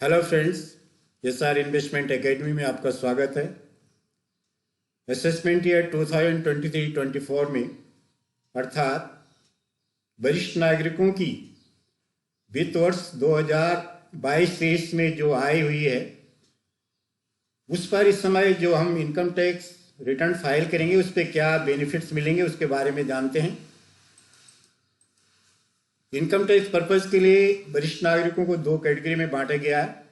Hello friends, SR investment academy में आपका स्वागत है। असेसमेंट ईयर 2023-24 में अर्थात वरिष्ठ नागरिकों की वित्त वर्ष 2022-23 में जो आय हुई है उस पर इस समय जो हम इनकम टैक्स रिटर्न फाइल करेंगे उस पर क्या बेनिफिट्स मिलेंगे उसके बारे में जानते हैं। इनकम टैक्स पर्पज के लिए वरिष्ठ नागरिकों को दो कैटेगरी में बांटा गया है।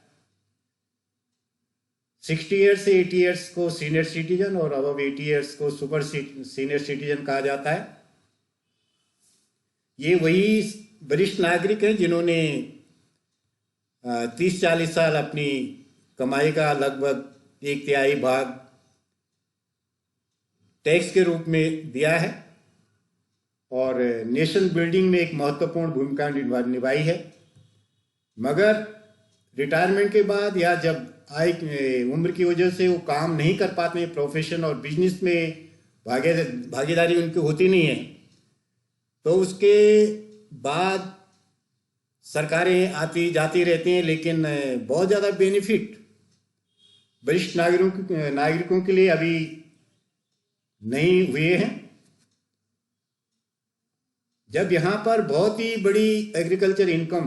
60 ईयर्स से 80 ईयर्स को सीनियर सिटीजन और अबव 80 ईयर्स को सुपर सीनियर सिटीजन कहा जाता है। ये वही वरिष्ठ नागरिक हैं जिन्होंने 30-40 साल अपनी कमाई का लगभग 1/3 भाग टैक्स के रूप में दिया है और नेशन बिल्डिंग में एक महत्वपूर्ण भूमिका निभाई है। मगर रिटायरमेंट के बाद या जब आय उम्र की वजह से वो काम नहीं कर पाते हैं, प्रोफेशन और बिजनेस में भागीदारी उनकी होती नहीं है, तो उसके बाद सरकारें आती जाती रहती हैं, लेकिन बहुत ज़्यादा बेनिफिट वरिष्ठ नागरिकों के लिए अभी नहीं हुए हैं। जब यहाँ पर बहुत ही बड़ी एग्रीकल्चर इनकम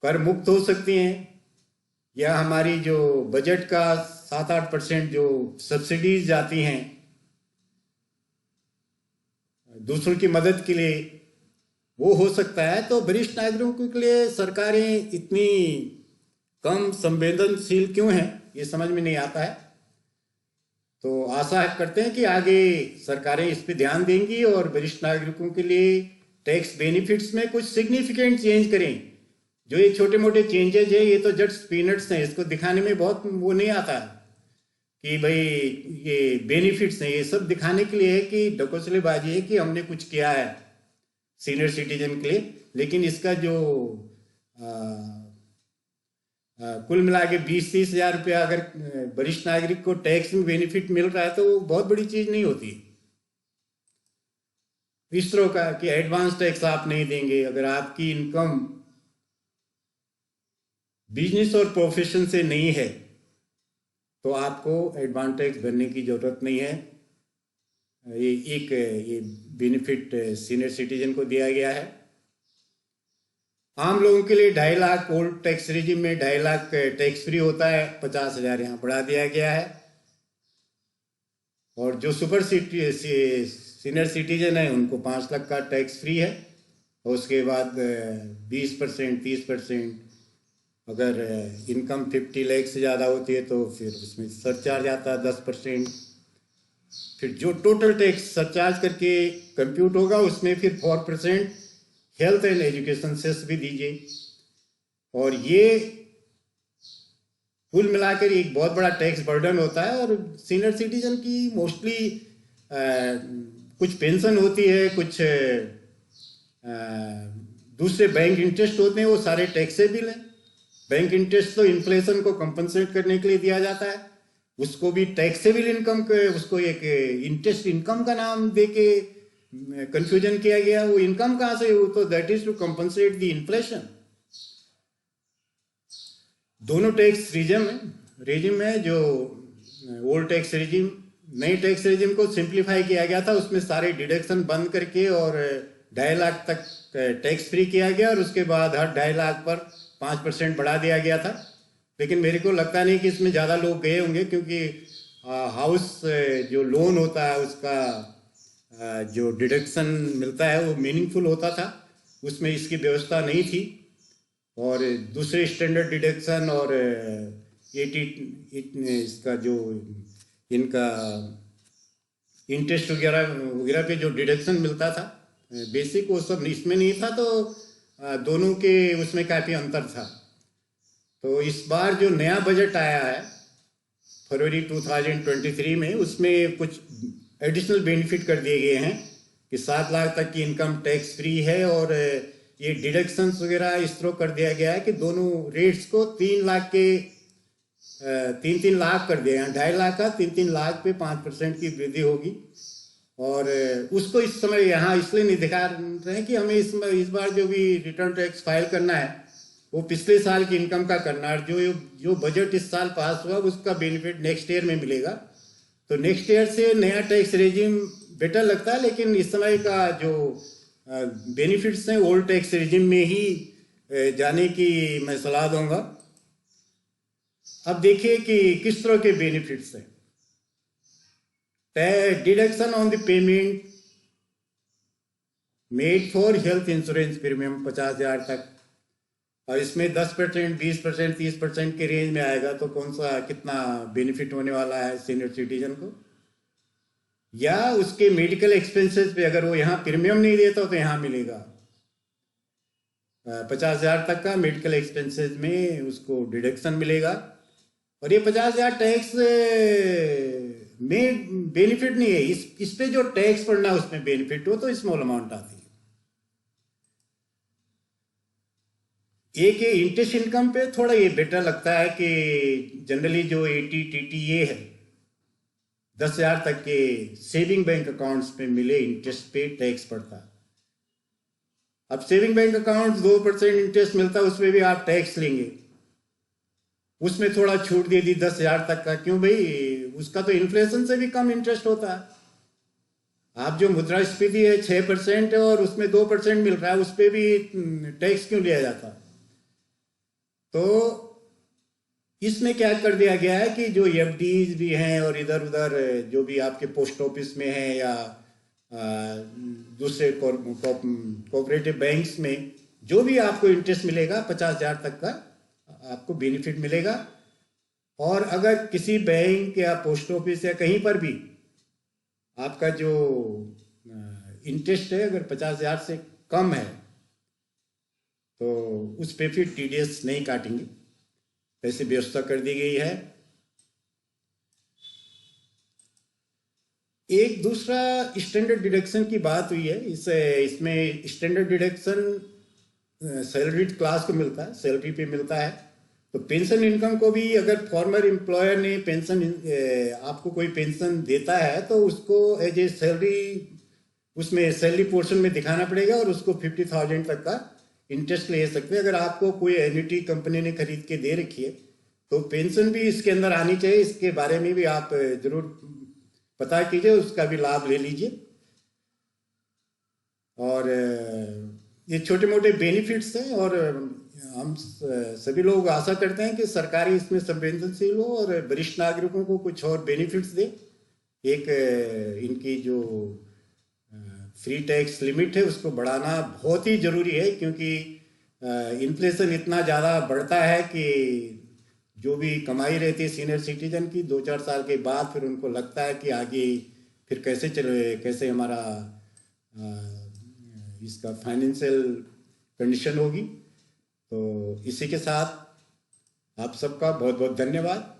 कर मुक्त हो सकती हैं या हमारी जो बजट का 7-8% जो सब्सिडीज जाती हैं दूसरों की मदद के लिए, वो हो सकता है, तो वरिष्ठ नागरिकों के लिए सरकारें इतनी कम संवेदनशील क्यों हैं ये समझ में नहीं आता है। तो आशा करते हैं कि आगे सरकारें इस पे ध्यान देंगी और वरिष्ठ नागरिकों के लिए टैक्स बेनिफिट्स में कुछ सिग्निफिकेंट चेंज करें। जो ये छोटे मोटे चेंजेज है ये तो जस्ट पीनट्स हैं, इसको दिखाने में बहुत वो नहीं आता कि भाई ये बेनिफिट्स हैं। ये सब दिखाने के लिए है कि ढकोसलेबाजी है कि हमने कुछ किया है सीनियर सिटीजन के लिए, लेकिन इसका जो कुल मिला के 20-30 हज़ार रुपया अगर वरिष्ठ नागरिक को टैक्स में बेनिफिट मिल रहा है तो वो बहुत बड़ी चीज नहीं होती। इस तरह का कि एडवांस टैक्स आप नहीं देंगे, अगर आपकी इनकम बिजनेस और प्रोफेशन से नहीं है तो आपको एडवांस टैक्स भरने की जरूरत नहीं है। ये बेनिफिट सीनियर सिटीजन को दिया गया है। आम लोगों के लिए 2.5 लाख ओल्ड टैक्स रिजिम में 2.5 लाख टैक्स फ्री होता है, 50,000 यहाँ बढ़ा दिया गया है। और जो सुपर सीनियर सिटीजन है उनको 5 लाख का टैक्स फ्री है और उसके बाद 20% 30%, अगर इनकम 50 लाख से ज़्यादा होती है तो फिर उसमें सरचार्ज आता है 10%। फिर जो टोटल टैक्स सरचार्ज करके कंप्यूट होगा उसमें फिर 4% हेल्थ एंड एजुकेशन सेस भी दीजिए। और ये कुल मिलाकर एक बहुत बड़ा टैक्स बर्डन होता है। और सीनियर सिटीजन की मोस्टली कुछ पेंशन होती है, कुछ दूसरे बैंक इंटरेस्ट होते हैं, वो सारे टैक्सेबल हैं। बैंक इंटरेस्ट तो इन्फ्लेशन को कंपनसेट करने के लिए दिया जाता है, उसको भी टैक्सेबल इनकम के उसको एक इंटरेस्ट इनकम का नाम देके कंफ्यूजन किया गया। वो इनकम कहां से हो, तो that is to compensate the inflation. दोनों टैक्स रेजिम है, जो ओल्ड टैक्स रेजिम, नई टैक्स रेजिम को सिंप्लीफाई किया गया था, उसमें सारे डिडक्शन बंद करके और 2.5 लाख तक टैक्स फ्री किया गया और उसके बाद हर 2.5 लाख पर 5% बढ़ा दिया गया था। लेकिन मेरे को लगता नहीं कि इसमें ज़्यादा लोग गए होंगे, क्योंकि हाउस जो लोन होता है उसका जो डिडक्शन मिलता है वो मीनिंगफुल होता था, उसमें इसकी व्यवस्था नहीं थी। और दूसरे स्टैंडर्ड डिडक्शन और इसका जो इनका इंटरेस्ट वगैरह पे जो डिडक्शन मिलता था बेसिक, वो सब इसमें नहीं था, तो दोनों के उसमें काफ़ी अंतर था। तो इस बार जो नया बजट आया है फरवरी 2023 में, उसमें कुछ एडिशनल बेनिफिट कर दिए गए हैं कि 7 लाख तक की इनकम टैक्स फ्री है और ये डिडक्शंस वगैरह इस तरह कर दिया गया है कि दोनों रेट्स को 3 लाख के 3-3 लाख कर दिया है। 2.5 लाख का 3-3 लाख पे 5% की वृद्धि होगी। और उसको इस समय यहाँ इसलिए नहीं दिखा रहे हैं कि हमें इस बार जो भी रिटर्न टैक्स फाइल करना है वो पिछले साल की इनकम का करना, और जो बजट इस साल पास हुआ उसका बेनिफिट नेक्स्ट ईयर में मिलेगा। तो नेक्स्ट ईयर से नया टैक्स रेजिम बेटर लगता है, लेकिन इस समय का जो बेनिफिट्स हैं ओल्ड टैक्स रेजिम में ही जाने की मैं सलाह दूंगा। अब देखिए कि किस तरह के बेनिफिट्स हैं। Deduction on the payment made for health insurance premium 50,000 तक, और इसमें 10%, 20%, 30% के रेंज में आएगा। तो कौन सा कितना बेनिफिट होने वाला है सीनियर सिटीजन को, या उसके मेडिकल एक्सपेंसेस पे अगर वो यहाँ प्रीमियम नहीं देता तो यहाँ मिलेगा 50,000 तक का मेडिकल एक्सपेंसेस में उसको डिडक्शन मिलेगा। और ये 50,000 टैक्स में बेनिफिट नहीं है, इस पे जो टैक्स पड़ना है उसमें बेनिफिट हो तो स्मॉल अमाउंट आती है। एक इंटरेस्ट इनकम पे थोड़ा ये बेटर लगता है कि जनरली जो एटी टीटीए है 10,000 तक के सेविंग बैंक अकाउंट्स पे मिले इंटरेस्ट पे टैक्स पड़ता है। अब सेविंग बैंक अकाउंट 2% इंटरेस्ट मिलता है, उसमें भी आप टैक्स लेंगे। उसमें थोड़ा छूट दे दी 10,000 तक का, क्यों भाई, उसका तो इन्फ्लेशन से भी कम इंटरेस्ट होता है। आप जो मुद्रास्फीति है 6% और उसमें 2% मिल रहा है, उस पर भी टैक्स क्यों लिया जाता। तो इसमें क्या कर दिया गया है कि जो एफडीज भी हैं और इधर उधर जो भी आपके पोस्ट ऑफिस में हैं या दूसरे कोऑपरेटिव बैंक्स में जो भी आपको इंटरेस्ट मिलेगा 50,000 तक का आपको बेनिफिट मिलेगा। और अगर किसी बैंक या पोस्ट ऑफिस या कहीं पर भी आपका जो इंटरेस्ट है अगर 50,000 से कम है तो उस पे फिर टीडीएस नहीं काटेंगे, ऐसी व्यवस्था कर दी गई है। एक दूसरा स्टैंडर्ड डिडक्शन की बात हुई है, इसमें स्टैंडर्ड डिडक्शन सैलरीड क्लास को मिलता है, सैलरी पे मिलता है। तो पेंशन इनकम को भी अगर फॉर्मर एम्प्लॉयर ने पेंशन आपको कोई पेंशन देता है तो उसको एज ए सैलरी उसमें सैलरी पोर्शन में दिखाना पड़ेगा और उसको 50,000 तक का इंटरेस्ट ले सकते हैं। अगर आपको कोई एन्युटी कंपनी ने खरीद के दे रखी है तो पेंशन भी इसके अंदर आनी चाहिए, इसके बारे में भी आप जरूर पता कीजिए, उसका भी लाभ ले लीजिए। और ये छोटे मोटे बेनिफिट्स हैं और हम सभी लोग आशा करते हैं कि सरकारी इसमें संवेदनशील हो और वरिष्ठ नागरिकों को कुछ और बेनिफिट्स दे। एक इनकी जो फ्री टैक्स लिमिट है उसको बढ़ाना बहुत ही जरूरी है, क्योंकि इन्फ्लेशन इतना ज़्यादा बढ़ता है कि जो भी कमाई रहती है सीनियर सिटीजन की 2-4 साल के बाद फिर उनको लगता है कि आगे फिर कैसे चले, कैसे हमारा इसका फाइनेंशियल कंडीशन होगी। तो इसी के साथ आप सबका बहुत बहुत धन्यवाद।